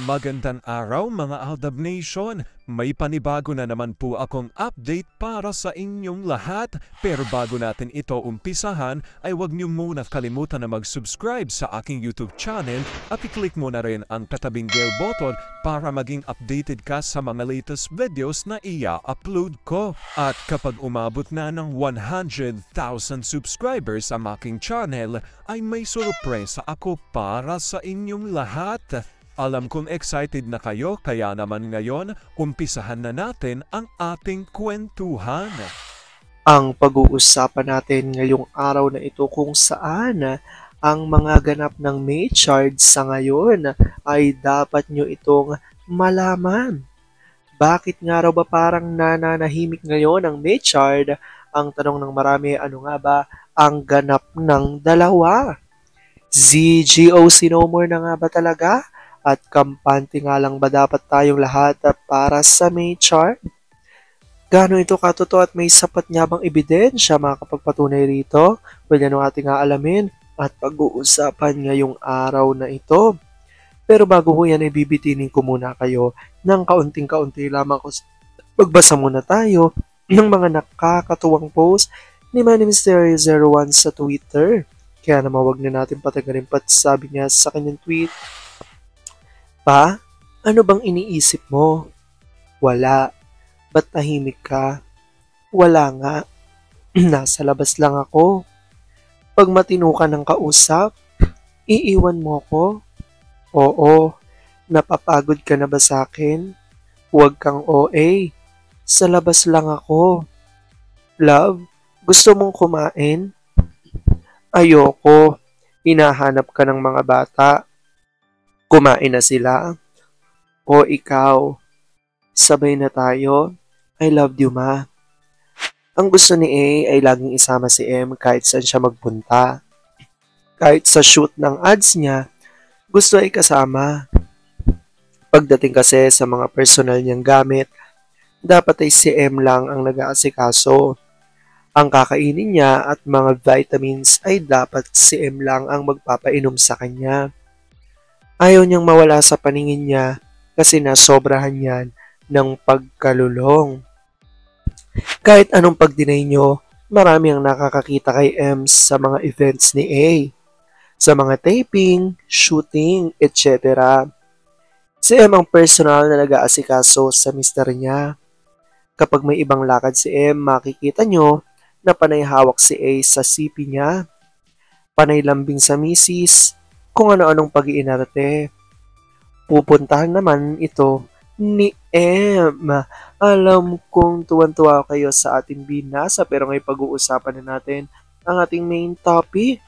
Magandang araw mga Aldab Nation! May panibago na naman po akong update para sa inyong lahat. Pero bago natin ito umpisahan ay huwag niyo muna kalimutan na mag-subscribe sa aking YouTube channel at i-click mo na rin ang katabing bell button para maging updated ka sa mga latest videos na i-upload ko. At kapag umabot na ng 100,000 subscribers ang aking channel ay may sorpresa ako para sa inyong lahat. Alam kong excited na kayo kaya naman ngayon, umpisahan na natin ang ating kwentuhan. Ang pag-uusapan natin ngayong araw na ito kung saan ang mga ganap ng May chart sa ngayon ay dapat nyo itong malaman. Bakit nga raw ba parang nananahimik ngayon ang May chart? Ang tanong ng marami, ano nga ba ang ganap ng dalawa? ZGOC no more na nga ba talaga? At kampante nga lang ba dapat tayong lahat para sa May chart? Gaano ito katotoo at may sapat nga bang ebidensya makakapagpatunay rito? Well, yan ang ating aalamin at pag-uusapan ngayong araw na ito. Pero bago ho yan, ibibitinin ko muna kayo ng kaunting-kaunti lamang ko. Magbasa muna tayo ng mga nakakatuwang post ni Manny Mysterio01 sa Twitter. Kaya naman wag na natin patagalin pat sabi niya sa kanyang tweet, Pa, ano bang iniisip mo? Wala. Ba't tahimik ka? Wala nga. Nasa labas lang ako. Pag matino ka ng kausap, iiwan mo ko? Oo. Napapagod ka na ba sa akin? Huwag kang OA. Sa labas lang ako. Love, gusto mong kumain? Ayoko. Hinahanap ka ng mga bata. Kumain na sila? O ikaw? Sabay na tayo? I love you, ma. Ang gusto ni A ay laging isama si M kahit saan siya magpunta. Kahit sa shoot ng ads niya, gusto ay kasama. Pagdating kasi sa mga personal niyang gamit, dapat ay si M lang ang nag-aasikaso. Ang kakainin niya at mga vitamins ay dapat si M lang ang magpapainom sa kanya. Ayaw niyang mawala sa paningin niya kasi nasobrahan yan ng pagkalulong. Kahit anong pag-deny nyo, marami ang nakakakita kay M sa mga events ni A. Sa mga taping, shooting, etc. Si M ang personal na nag-aasikaso sa mister niya. Kapag may ibang lakad si M, makikita nyo na panay hawak si A sa CP niya. Panay lambing sa misis, kung ano-anong pag-iinarte. Pupuntahan naman ito ni M. Alam kong tuwan-tuwa kayo sa ating binasa pero ngayon pag-uusapan na natin ang ating main topic.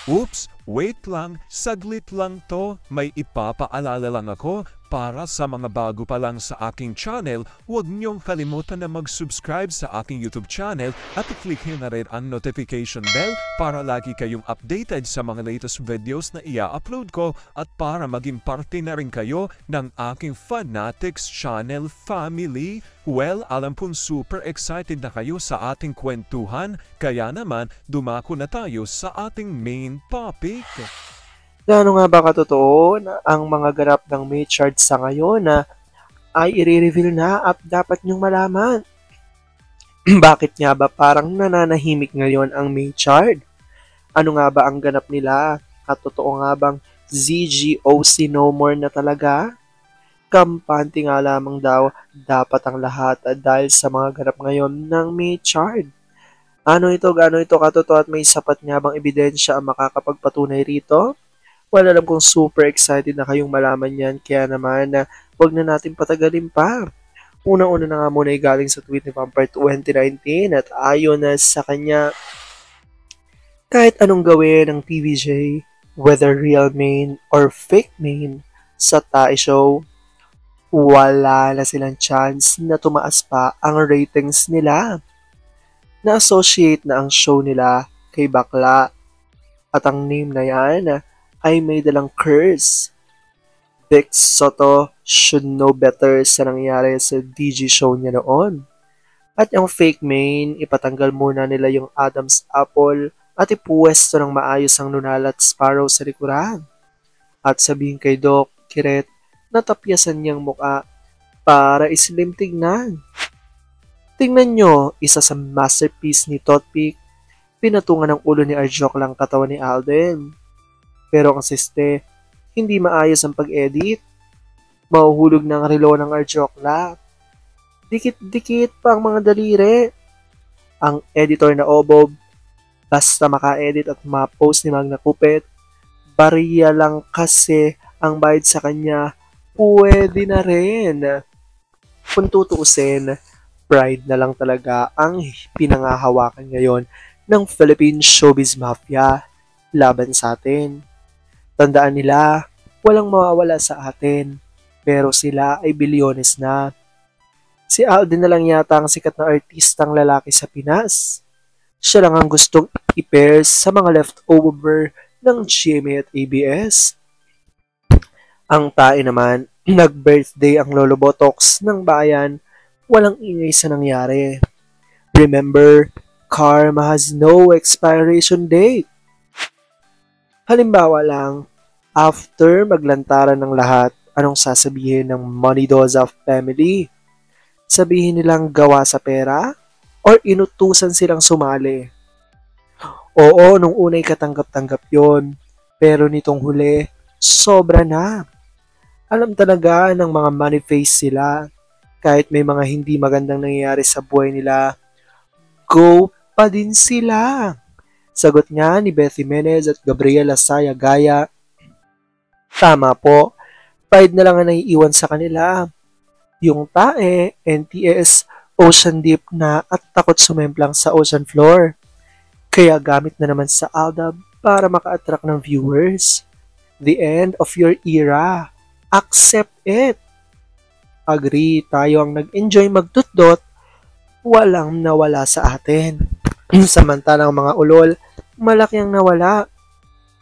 Oops, wait lang, saglit lang to. May ipapaalala lang ako. Para sa mga bago pa lang sa aking channel, huwag niyong kalimutan na mag-subscribe sa aking YouTube channel at i-click nyo na rin ang notification bell para lagi kayong updated sa mga latest videos na i-upload ko at para maging parte na rin kayo ng aking Fanatics channel family. Well, alam pong super excited na kayo sa ating kwentuhan, kaya naman dumako na tayo sa ating main topic. Gaano nga ba katotoo na ang mga ganap ng May chart sa ngayon na ay i-reveal na at dapat nyong malaman? Bakit nga ba parang nananahimik ngayon ang May chart? Ano nga ba ang ganap nila? At totoo nga bang ZGOC no more na talaga? Kampante nga lamang daw dapat ang lahat dahil sa mga ganap ngayon ng May chart. Ano ito, gaano ito katotoo at may sapat nga bang ebidensya ang makakapagpatunay rito? Well, alam kong super excited na kayong malaman yan, kaya naman wag na natin patagalin pa. Unang-una na nga muna ay galing sa tweet ni Vampire 2019 at ayon na sa kanya, kahit anong gawin ng TVJ, whether real main or fake main, sa Tae Show, wala na silang chance na tumaas pa ang ratings nila. Na-associate na ang show nila kay Bakla at ang name na yan ay may dalang curse. Vic Soto should know better sa nangyari sa DG show niya noon. At yung fake main, ipatanggal muna nila yung Adam's Apple at ipuwesto ng maayos ang Nunal at Sparrow sa likuran. At sabihin kay Doc Kiret natapyasan niyang muka para islim tignan. Tingnan nyo, isa sa masterpiece ni Toothpick, pinatungan ng ulo ni Arjok lang katawan ni Alden. Pero ang siste, hindi maayos ang pag-edit. Mahuhulog ng relo ng Arjokla. Dikit-dikit pa ang mga daliri. Ang editor na Obob, basta maka-edit at ma-post ni Magna Kupet, bariya lang kasi ang bayad sa kanya, pwede na rin. Kung tutuusin, pride na lang talaga ang pinangahawakan ngayon ng Philippine Showbiz Mafia laban sa atin. Tandaan nila, walang mawawala sa atin, pero sila ay bilyones na. Si Alden na lang yata ang sikat na artistang lalaki sa Pinas. Siya lang ang gustong i-pairs sa mga leftover ng GMA at ABS. Ang tae naman, nag-birthday ang Lolo Botox ng bayan, walang ingay sa nangyari. Remember, karma has no expiration date. Halimbawa lang, after maglantaran ng lahat, anong sasabihin ng Manidoza family? Sabihin nilang gawa sa pera? Or inutusan silang sumali? Oo, nung unay katanggap-tanggap yon, pero nitong huli, sobra na. Alam talaga ng mga money face sila. Kahit may mga hindi magandang nangyayari sa buhay nila, go pa din sila. Sagot nga ni Beth Jimenez at Gabriela Saya Gaya, tama po, pride na lang ang naiiwan sa kanila. Yung tae, NTS, ocean deep na at takot sumemplang sa ocean floor. Kaya gamit na naman sa Aldab para maka-attract ng viewers. The end of your era. Accept it. Agree, tayo ang nag-enjoy magdutdot, walang nawala sa atin. Samantalang mga ulol, malaki ang nawala.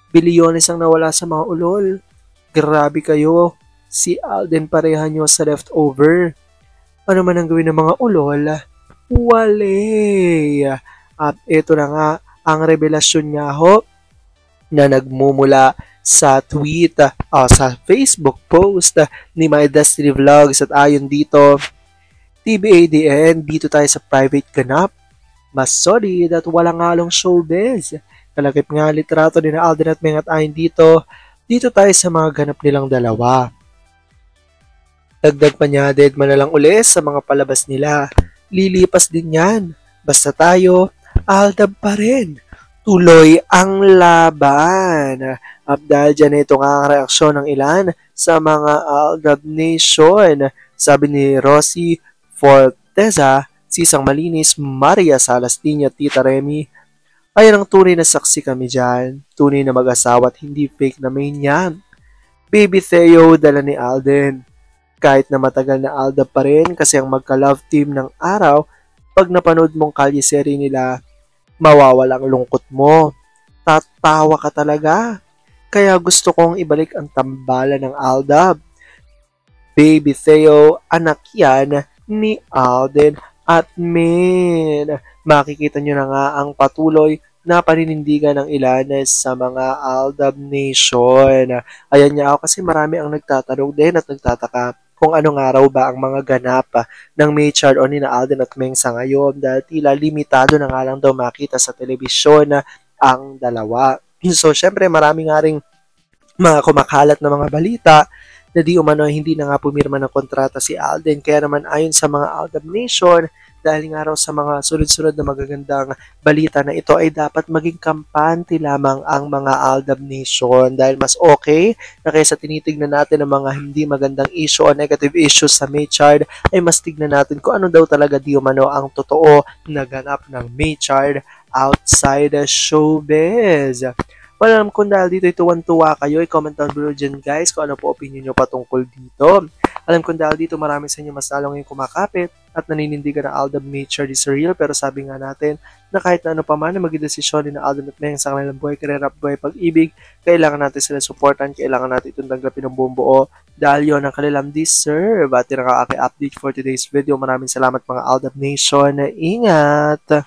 Bilyones ang nawala sa mga ulol. Grabe kayo, si Alden pareha nyo sa leftover. Ano man ang gawin ng mga ulol, wale. At ito na nga ang revelasyon nga ho na nagmumula sa tweet, sa Facebook post ni My Destiny Vlogs at ayon dito, TBADN, dito tayo sa private ganap. Mas solid at walang halong showbiz. Kalakip nga litrato ni na Alden at Meng at ayon dito tayo sa mga ganap nilang dalawa. Dagdag pa niya, dead man na lang uli sa mga palabas nila. Lilipas din yan. Basta tayo, Aldab pa rin. Tuloy ang laban. At dahil dyan ito nga ang reaksyon ng ilan sa mga Aldab Nation. Sabi ni Rosie Forteza, Sisang Malinis, Maria Salastini at Tita Remy, ayan ang tunay na saksi kami dyan. Tunay na mag-asawa at hindi fake na main yan. Baby Theo, dala ni Alden. Kahit na matagal na Aldab pa rin kasi ang magka-love team ng araw, pag napanood mong kalye-serie nila, mawawala ang lungkot mo. Tatawa ka talaga. Kaya gusto kong ibalik ang tambalan ng Aldab. Baby Theo, anak yan ni Alden at Min. Makikita nyo na nga ang patuloy na paninindigan ng ilan sa mga Aldab Nation. Ayan niya ako kasi marami ang nagtatanong din at nagtataka kung anong araw ba ang mga ganap ng May Chard o ni na Alden at Meng sa ngayon dahil tila limitado na nga lang daw makita sa telebisyon ang dalawa. So, syempre, marami nga ring mga kumakalat na mga balita na di umano hindi na nga pumirma ng kontrata si Alden. Kaya naman ayon sa mga Aldab Nation, dahil nga raw sa mga sunod-sunod na magagandang balita na ito ay dapat maging kampante lamang ang mga Aldab Nation dahil mas okay na kaysa tinitignan natin ang mga hindi magandang issue o negative issues sa May Chard ay mas tignan natin kung ano daw talaga di umano ang totoo na ganap ng May Chard outside the showbiz. Well, alam kung dahil dito tuwan-tuwa kayo, i-comment down below dyan guys kung ano po opinion nyo patungkol dito. Alam kong dahil dito marami sa inyo mas lalong yung kumakapit at naninindigan na Aldab Nature is real, pero sabi nga natin na kahit na ano pa man na maging desisyon ni na Alden at Meng sa kanilang buhay, karera at buhay pag-ibig, kailangan natin sila supportan, kailangan natin itong tanggapin ng buong buo dahil yun ang kanilang deserve. At yun ang aking update for today's video. Maraming salamat mga Aldab Nation. Ingat!